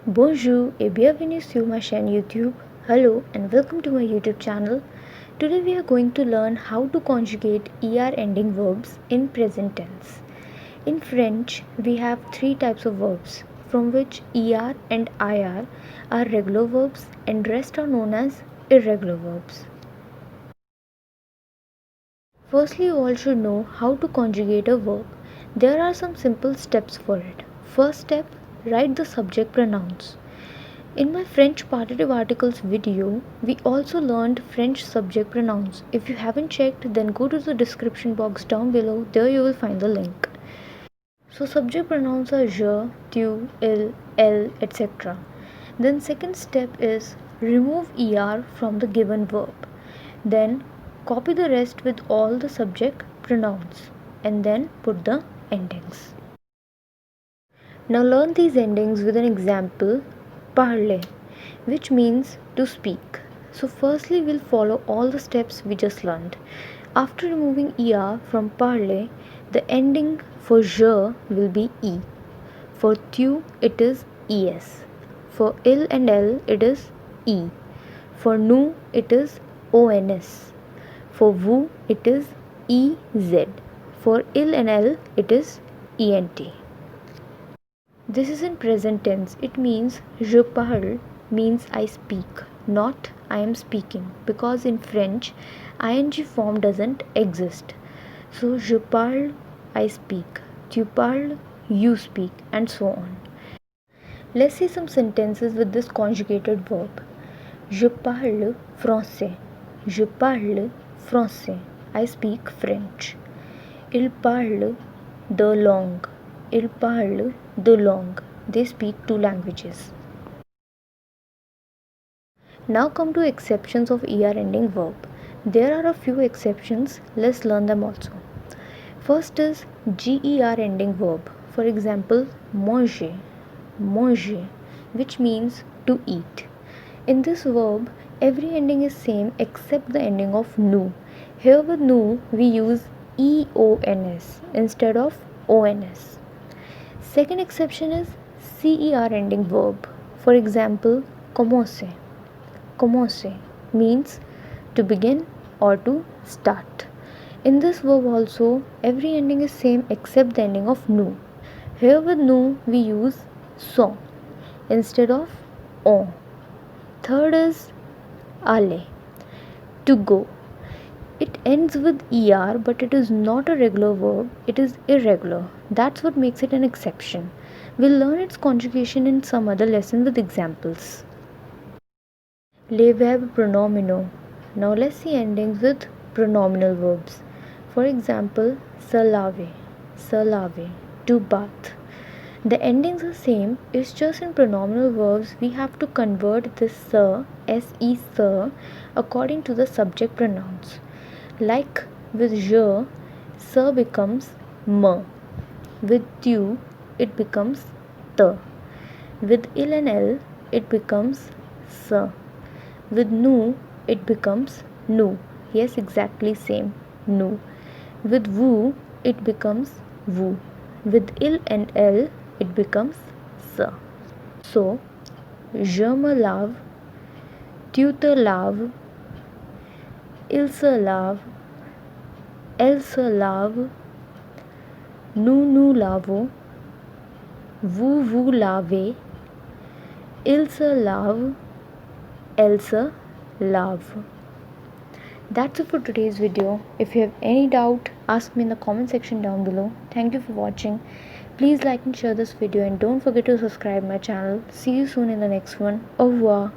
Bonjour et bienvenue sur ma chaîne YouTube. Hello and welcome to my YouTube channel. Today we are going to learn how to conjugate ER ending verbs in present tense. In French, we have three types of verbs, from which ER and IR are regular verbs and rest are known as irregular verbs. Firstly, you all should know how to conjugate a verb. There are some simple steps for it. First step, write the subject pronouns. In my French partitive articles video, we also learned French subject pronouns. If you haven't checked, then go to the description box down below. There you will find the link. So subject pronouns are je, tu, il, elle, etc. Then second step is remove er from the given verb. Then copy the rest with all the subject pronouns and then put the endings. Now learn these endings with an example, parler, which means to speak. So firstly we'll follow all the steps we just learned. After removing er from parler, the ending for je will be e. For tu it is es. For il and elle it is e. For nous it is ons. For vous it is ez. For il and elle it is ent. This is in present tense. It means je parle means I speak, not I am speaking, because in French ing form doesn't exist. So je parle, I speak, tu parles, you speak, and so on. Let's see some sentences with this conjugated verb. Je parle français. Je parle français. I speak French. Il parle de langue. Il parle de langue. They speak two languages. Now come to exceptions of er ending verb. There are a few exceptions. Let's learn them also. First is ger ending verb. For example, manger, manger, which means to eat. In this verb, every ending is same except the ending of nous. Here with nous, we use eons instead of ons. Second exception is cer ending verb. For example, commencer. Commencer means to begin or to start. In this verb also, every ending is same except the ending of nous. Here with nous, we use sont instead of on. Third is aller, to go. It ends with er, but it is not a regular verb, it is irregular. That's what makes it an exception. We'll learn its conjugation in some other lesson with examples. Les verbes pronominaux. Now let's see endings with pronominal verbs. For example, se laver, to bath. The endings are same, it's just in pronominal verbs we have to convert this se, se, according to the subject pronouns. Like with je, se becomes me. With tu, it becomes te. With il and elle, it becomes se. With nous, it becomes nous. Yes, exactly same, nous. With vous, it becomes vous. With il and elle, it becomes se. So, je me lave, tu te laves, il se lave, elle se lave, nous nous lavons, vous vous lavez, il se lave, elle se lave. That's it for today's video. If you have any doubt, ask me in the comment section down below. Thank you for watching. Please like and share this video and don't forget to subscribe my channel. See you soon in the next one. Au revoir.